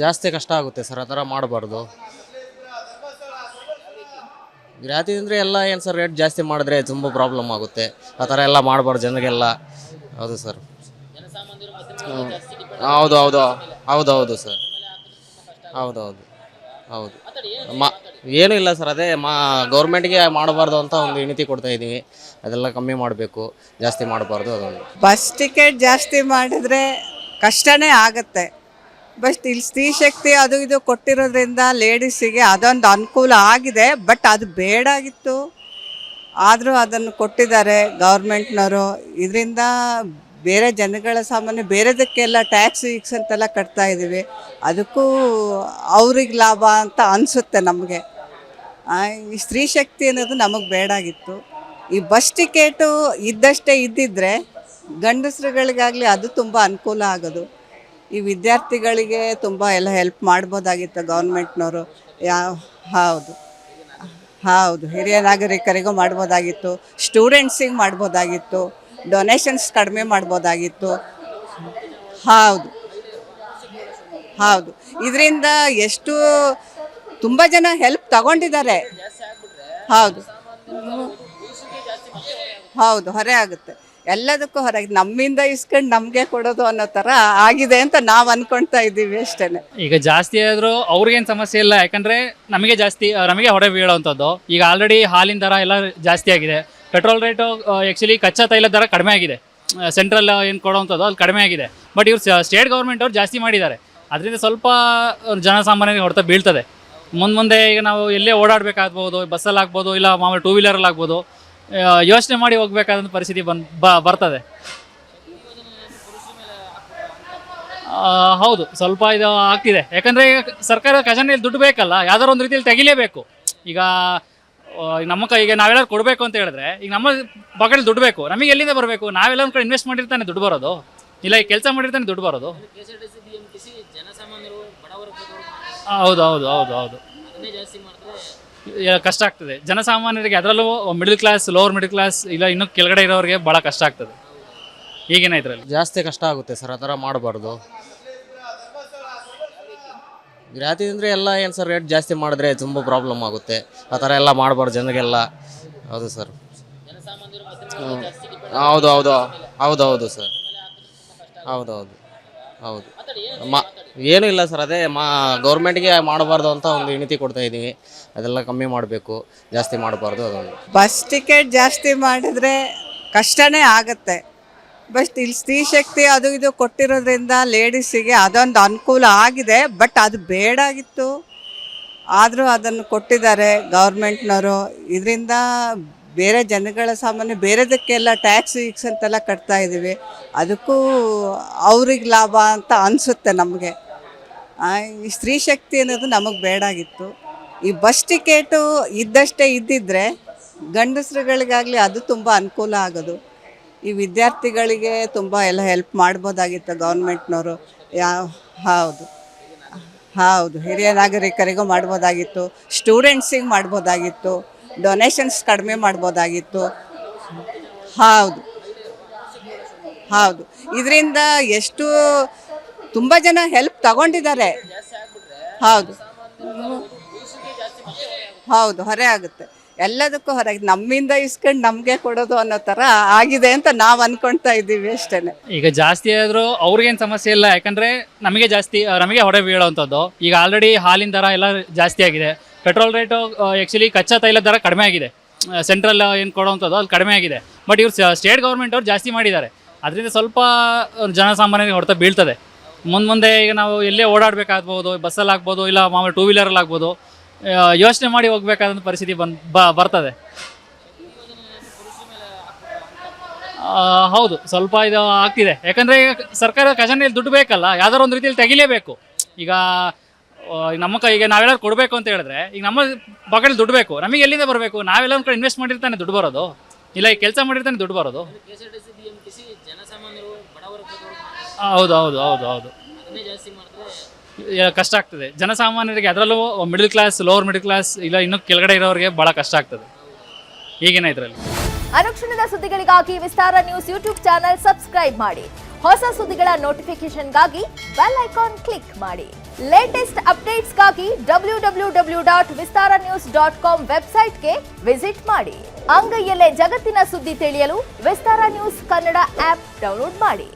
ಜಾಸ್ತಿ ಕಷ್ಟ ಆಗುತ್ತೆ ಸರ್, ಆ ಥರ ಮಾಡಬಾರ್ದು. ರಿಯಾಯಿತಿ ಅಂದರೆ ಎಲ್ಲ ಏನು ಸರ್, ರೇಟ್ ಜಾಸ್ತಿ ಮಾಡಿದ್ರೆ ತುಂಬ ಪ್ರಾಬ್ಲಮ್ ಆಗುತ್ತೆ. ಆ ಥರ ಎಲ್ಲ ಮಾಡಬಾರ್ದು ಜನರಿಗೆಲ್ಲ. ಹೌದು ಸರ್. ಹೌದು ಹೌದು ಹೌದು ಹೌದು ಸರ್. ಹೌದೌದು ಹೌದು. ಏನೂ ಇಲ್ಲ ಸರ್, ಅದೇ ಗೌರ್ಮೆಂಟ್ಗೆ ಮಾಡಬಾರ್ದು ಅಂತ ಒಂದು ವಿನಂತಿ ಕೊಡ್ತಾ ಇದ್ದೀವಿ. ಅದೆಲ್ಲ ಕಮ್ಮಿ ಮಾಡಬೇಕು, ಜಾಸ್ತಿ ಮಾಡಬಾರ್ದು. ಅದೊಂದು ಬಸ್ ಟಿಕೆಟ್ ಜಾಸ್ತಿ ಮಾಡಿದರೆ ಕಷ್ಟನೇ ಆಗುತ್ತೆ. ಬಟ್ ಇಲ್ಲಿ ಸ್ತ್ರೀ ಶಕ್ತಿ ಅದು ಇದು ಕೊಟ್ಟಿರೋದ್ರಿಂದ ಲೇಡೀಸಿಗೆ ಅದೊಂದು ಅನುಕೂಲ ಆಗಿದೆ. ಬಟ್ ಅದು ಬೇಡಾಗಿತ್ತು, ಆದರೂ ಅದನ್ನು ಕೊಟ್ಟಿದ್ದಾರೆ ಗೌರ್ಮೆಂಟ್ನವರು. ಇದರಿಂದ ಬೇರೆ ಜನಗಳ ಸಾಮಾನ್ಯ ಬೇರೆದಕ್ಕೆಲ್ಲ ಟ್ಯಾಕ್ಸ್ ಗೀಕ್ಸ್ ಅಂತೆಲ್ಲ ಕಟ್ತಾ ಇದ್ದೀವಿ. ಅದಕ್ಕೂ ಅವ್ರಿಗೆ ಲಾಭ ಅಂತ ಅನಿಸುತ್ತೆ ನಮಗೆ. ಈ ಸ್ತ್ರೀ ಶಕ್ತಿ ಅನ್ನೋದು ನಮಗೆ ಬೇಡಾಗಿತ್ತು. ಈ ಬಸ್ ಟಿಕೆಟು ಇದ್ದಷ್ಟೇ ಇದ್ದಿದ್ದರೆ ಗಂಡಸರುಗಳಿಗಾಗಲಿ ಅದು ತುಂಬ ಅನುಕೂಲ ಆಗೋದು. ಈ ವಿದ್ಯಾರ್ಥಿಗಳಿಗೆ ತುಂಬ ಎಲ್ಲ ಹೆಲ್ಪ್ ಮಾಡ್ಬೋದಾಗಿತ್ತು ಗೌರ್ಮೆಂಟ್ನವರು. ಹೌದು ಹೌದು, ಹಿರಿಯ ನಾಗರಿಕರಿಗೂ ಮಾಡ್ಬೋದಾಗಿತ್ತು, ಸ್ಟೂಡೆಂಟ್ಸಿಗೆ ಮಾಡ್ಬೋದಾಗಿತ್ತು, ಡೊನೇಷನ್ಸ್ ಕಡಿಮೆ ಮಾಡ್ಬೋದಾಗಿತ್ತು. ಹೌದು ಹೌದು, ಇದರಿಂದ ಎಷ್ಟು ತುಂಬ ಜನ ಹೆಲ್ಪ್ ತಗೊಂಡಿದ್ದಾರೆ. ಹೌದು ಹೌದು, ಹೊರೆ ಆಗುತ್ತೆ, ಎಲ್ಲದಕ್ಕೂ ಹೊರಗೆ ನಮ್ಮಿಂದ ಇಸ್ಕೊಂಡು ನಮಗೆ ಕೊಡೋದು ಅನ್ನೋ ಥರ ಆಗಿದೆ ಅಂತ ನಾವು ಅಂದ್ಕೊಳ್ತಾ ಇದ್ದೀವಿ ಅಷ್ಟೇ. ಈಗ ಜಾಸ್ತಿ ಆದರೂ ಅವ್ರಿಗೇನು ಸಮಸ್ಯೆ ಇಲ್ಲ, ಯಾಕಂದರೆ ನಮಗೆ ಹೊರೆ ಬೀಳೋವಂಥದ್ದು. ಈಗ ಆಲ್ರೆಡಿ ಹಾಲಿನ ದರ ಎಲ್ಲ ಜಾಸ್ತಿ ಆಗಿದೆ. ಪೆಟ್ರೋಲ್ ರೇಟು ಆ್ಯಕ್ಚುಲಿ ಕಚ್ಚಾ ತೈಲದ ದರ ಕಡಿಮೆ ಆಗಿದೆ. ಸೆಂಟ್ರಲ್ ಏನು ಕೊಡೋವಂಥದ್ದು ಅದು ಕಡಿಮೆ ಆಗಿದೆ. ಬಟ್ ಇವ್ರು ಸ್ಟೇಟ್ ಗೌರ್ಮೆಂಟ್ ಅವ್ರು ಜಾಸ್ತಿ ಮಾಡಿದ್ದಾರೆ. ಅದರಿಂದ ಸ್ವಲ್ಪ ಜನಸಾಮಾನ್ಯರಿಗೆ ಹೊಡೆತ ಬೀಳ್ತದೆ. ಮುಂದೆ ಈಗ ನಾವು ಎಲ್ಲೇ ಓಡಾಡಬೇಕಾಗ್ಬೋದು, ಬಸ್ಸಲ್ಲಿ ಆಗ್ಬೋದು, ಇಲ್ಲ ಮಾಮೂಲಿ ಟೂ ವೀಲರಲ್ಲಿ ಆಗ್ಬೋದು, ಯೋಚನೆ ಮಾಡಿ ಹೋಗ್ಬೇಕಾದಂಥ ಪರಿಸ್ಥಿತಿ ಬರ್ತದೆ. ಹೌದು, ಸ್ವಲ್ಪ ಇದು ಆಗ್ತಿದೆ. ಯಾಕಂದರೆ ಸರ್ಕಾರ ಖಜಾನೆಯಲ್ಲಿ ದುಡ್ಡು ಬೇಕಲ್ಲ, ಯಾವ್ದಾರು ಒಂದು ರೀತಿಯಲ್ಲಿ ತೆಗಿಲೇಬೇಕು. ಈಗ ನಮ್ಮ ಈಗ ನಾವೆಲ್ಲರೂ ಕೊಡಬೇಕು ಅಂತ ಹೇಳಿದ್ರೆ ಈಗ ನಮ್ಮ ಬಗಲ್ ದುಡ್ಡು ಬೇಕು. ನಮಗೆ ಎಲ್ಲಿಂದ ಬರಬೇಕು? ನಾವೆಲ್ಲ ಒಂದು ಕಡೆ ಇನ್ವೆಸ್ಟ್ ಮಾಡಿರ್ತಾನೆ ದುಡ್ಡು ಬರೋದು, ಇಲ್ಲ ಈ ಕೆಲಸ ಮಾಡಿರ್ತಾನೆ ದುಡ್ಡು ಬರೋದು. ಹೌದು ಹೌದು ಹೌದು ಹೌದು, ಕಷ್ಟ ಆಗ್ತದೆ ಜನಸಾಮಾನ್ಯರಿಗೆ. ಅದರಲ್ಲೂ middle class, lower middle class, ಇಲ್ಲ ಇನ್ನೂ ಕೆಳಗಡೆ ಇರೋರಿಗೆ ಭಾಳ ಕಷ್ಟ ಆಗ್ತದೆ ಈಗಿನ ಇದರಲ್ಲಿ. ಜಾಸ್ತಿ ಕಷ್ಟ ಆಗುತ್ತೆ ಸರ್, ಆ ಥರ ಮಾಡಬಾರ್ದು. ರಿಯಾಯಿತಿ ಅಂದರೆ ಎಲ್ಲ ಏನು ಸರ್, ರೇಟ್ ಜಾಸ್ತಿ ಮಾಡಿದ್ರೆ ತುಂಬ ಪ್ರಾಬ್ಲಮ್ ಆಗುತ್ತೆ. ಆ ಥರ ಎಲ್ಲ ಮಾಡಬಾರ್ದು ಜನರಿಗೆಲ್ಲ. ಹೌದು ಸರ್. ಹೌದು ಹೌದು ಹೌದು ಹೌದು ಸರ್. ಹೌದೌದು ಹೌದು. ಏನೂ ಇಲ್ಲ ಸರ್, ಅದೇ ಗೌರ್ಮೆಂಟ್ಗೆ ಮಾಡಬಾರ್ದು ಅಂತ ಒಂದು ವಿನಂತಿ ಕೊಡ್ತಾ ಇದ್ದೀವಿ. ಅದೆಲ್ಲ ಕಮ್ಮಿ ಮಾಡಬೇಕು, ಜಾಸ್ತಿ ಮಾಡಬಾರ್ದು. ಅದೊಂದು ಬಸ್ ಟಿಕೆಟ್ ಜಾಸ್ತಿ ಮಾಡಿದರೆ ಕಷ್ಟನೇ ಆಗುತ್ತೆ. ಬಟ್ ಇಲ್ಲಿ ಸ್ತ್ರೀ ಶಕ್ತಿ ಅದು ಇದು ಕೊಟ್ಟಿರೋದ್ರಿಂದ ಲೇಡೀಸಿಗೆ ಅದೊಂದು ಅನುಕೂಲ ಆಗಿದೆ. ಬಟ್ ಅದು ಬೇಡಾಗಿತ್ತು, ಆದರೂ ಅದನ್ನು ಕೊಟ್ಟಿದ್ದಾರೆ ಗೌರ್ಮೆಂಟ್ನವರು. ಇದರಿಂದ ಬೇರೆ ಜನಗಳ ಸಾಮಾನ್ಯ ಬೇರೆದಕ್ಕೆಲ್ಲ ಟ್ಯಾಕ್ಸ್ ಗೀಕ್ಸ್ ಅಂತೆಲ್ಲ ಕಟ್ತಾ ಇದ್ದೀವಿ. ಅದಕ್ಕೂ ಅವ್ರಿಗೆ ಲಾಭ ಅಂತ ಅನಿಸುತ್ತೆ ನಮಗೆ. ಈ ಸ್ತ್ರೀ ಶಕ್ತಿ ಅನ್ನೋದು ನಮಗೆ ಬೇಡಾಗಿತ್ತು. ಈ ಬಸ್ ಟಿಕೆಟು ಇದ್ದಷ್ಟೇ ಇದ್ದಿದ್ದರೆ ಗಂಡಸರುಗಳಿಗಾಗಲಿ ಅದು ತುಂಬ ಅನುಕೂಲ ಆಗೋದು. ಈ ವಿದ್ಯಾರ್ಥಿಗಳಿಗೆ ತುಂಬ ಎಲ್ಲ ಹೆಲ್ಪ್ ಮಾಡ್ಬೋದಾಗಿತ್ತು ಗೌರ್ಮೆಂಟ್ನವರು. ಹೌದು ಹೌದು, ಹಿರಿಯ ನಾಗರಿಕರಿಗೂ ಮಾಡ್ಬೋದಾಗಿತ್ತು, ಸ್ಟೂಡೆಂಟ್ಸಿಗೆ ಮಾಡ್ಬೋದಾಗಿತ್ತು, ಡೊನೇಷನ್ಸ್ ಕಡಿಮೆ ಮಾಡ್ಬೋದಾಗಿತ್ತು. ಹೌದು ಹೌದು, ಇದರಿಂದ ಎಷ್ಟು ತುಂಬ ಜನ ಹೆಲ್ಪ್ ತಗೊಂಡಿದ್ದಾರೆ. ಹೌದು ಹೌದು, ಹೊರೆ ಆಗುತ್ತೆ, ಎಲ್ಲದಕ್ಕೂ ಹೊರಗೆ ನಮ್ಮಿಂದ ಇಸ್ಕೊಂಡು ನಮಗೆ ಕೊಡೋದು ಅನ್ನೋ ಥರ ಆಗಿದೆ ಅಂತ ನಾವು ಅಂದ್ಕೊಳ್ತಾ ಇದ್ದೀವಿ ಅಷ್ಟೇ. ಈಗ ಜಾಸ್ತಿ ಆದರೂ ಅವ್ರಿಗೇನು ಸಮಸ್ಯೆ ಇಲ್ಲ, ಯಾಕಂದರೆ ನಮಗೆ ಹೊರೆ ಬೀಳೋವಂಥದ್ದು. ಈಗ ಆಲ್ರೆಡಿ ಹಾಲಿನ ದರ ಎಲ್ಲ ಜಾಸ್ತಿ ಆಗಿದೆ. ಪೆಟ್ರೋಲ್ ರೇಟು ಆ್ಯಕ್ಚುಲಿ ಕಚ್ಚಾ ತೈಲದ ದರ ಕಡಿಮೆ ಆಗಿದೆ. ಸೆಂಟ್ರಲ್ ಏನು ಕೊಡೋವಂಥದ್ದು ಅದು ಕಡಿಮೆ ಆಗಿದೆ. ಬಟ್ ಇವ್ರು ಸ್ಟೇಟ್ ಗೌರ್ಮೆಂಟ್ ಅವ್ರು ಜಾಸ್ತಿ ಮಾಡಿದ್ದಾರೆ. ಅದರಿಂದ ಸ್ವಲ್ಪ ಜನಸಾಮಾನ್ಯರಿಗೆ ಹೊಡೆತ ಬೀಳ್ತದೆ. ಮುಂದೆ ಈಗ ನಾವು ಎಲ್ಲೇ ಓಡಾಡಬೇಕಾಗ್ಬೋದು, ಬಸ್ಸಲ್ಲಿ ಆಗ್ಬೋದು, ಇಲ್ಲ ಮಾಮೂಲಿ ಟೂ ವೀಲರಲ್ಲಿ ಆಗ್ಬೋದು, ಯೋಚನೆ ಮಾಡಿ ಹೋಗ್ಬೇಕಾದಂಥ ಪರಿಸ್ಥಿತಿ ಬರ್ತದೆ. ಹೌದು, ಸ್ವಲ್ಪ ಇದು ಆಗ್ತಿದೆ. ಯಾಕಂದರೆ ಸರ್ಕಾರ ಖಜಾನೆಯಲ್ಲಿ ದುಡ್ಡು ಬೇಕಲ್ಲ, ಯಾವ್ದಾರು ಒಂದು ರೀತಿಯಲ್ಲಿ ತೆಗಿಲೇಬೇಕು. ಈಗ ಈಗ ನಾವೆಲ್ಲರೂ ಕೊಡಬೇಕು ಅಂತ ಹೇಳಿದ್ರೆ ಈಗ ನಮ್ಮ ಬಗಲ್ ದುಡ್ಡು ಬೇಕು. ನಮಗೆ ಎಲ್ಲಿಂದ ಬರಬೇಕು? ನಾವೆಲ್ಲ ಒಂದು ಕಡೆ ಇನ್ವೆಸ್ಟ್ ಮಾಡಿರ್ತಾನೆ ದುಡ್ಡು ಬರೋದು, ಇಲ್ಲ ಈ ಕೆಲಸ ಮಾಡಿರ್ತಾನೆ ದುಡ್ಡು ಬರೋದು. ಹೌದು ಹೌದು ಹೌದು ಹೌದು, ಕಷ್ಟ ಆಗ್ತದೆ ಜನಸಾಮಾನ್ಯರಿಗೆ. ಅದರಲ್ಲೂ middle class, lower middle class, ಇಲ್ಲ ಇನ್ನೂ ಕೆಳಗಡೆ ಇರೋರಿಗೆ ಭಾಳ ಕಷ್ಟ ಆಗ್ತದೆ ಈಗಿನ ಇದರಲ್ಲಿ. ಅನುಕ್ಷಣದ ಸುದ್ದಿಗಳಿಗಾಗಿ ವಿಸ್ತಾರ ನ್ಯೂಸ್ ಯೂಟ್ಯೂಬ್ ಚಾನೆಲ್ ಸಬ್ಸ್ಕ್ರೈಬ್ ಮಾಡಿ. ಹೊಸ ಸುದ್ದಿಗಳ ನೋಟಿಫಿಕೇಶನ್ಗಾಗಿ ಬೆಲ್ ಐಕಾನ್ ಕ್ಲಿಕ್ ಮಾಡಿ. ಲೇಟೆಸ್ಟ್ ಅಪ್ಡೇಟ್ಸ್ಗಾಗಿ www.vistaranews.com ವೆಬ್ಸೈಟ್ಗೆ ವಿಸಿಟ್ ಮಾಡಿ. ಅಂಗೈಯಲ್ಲೇ ಜಗತ್ತಿನ ಸುದ್ದಿ ತಿಳಿಯಲು ವಿಸ್ತಾರ ನ್ಯೂಸ್ ಕನ್ನಡ ಆಪ್ ಡೌನ್ಲೋಡ್ ಮಾಡಿ.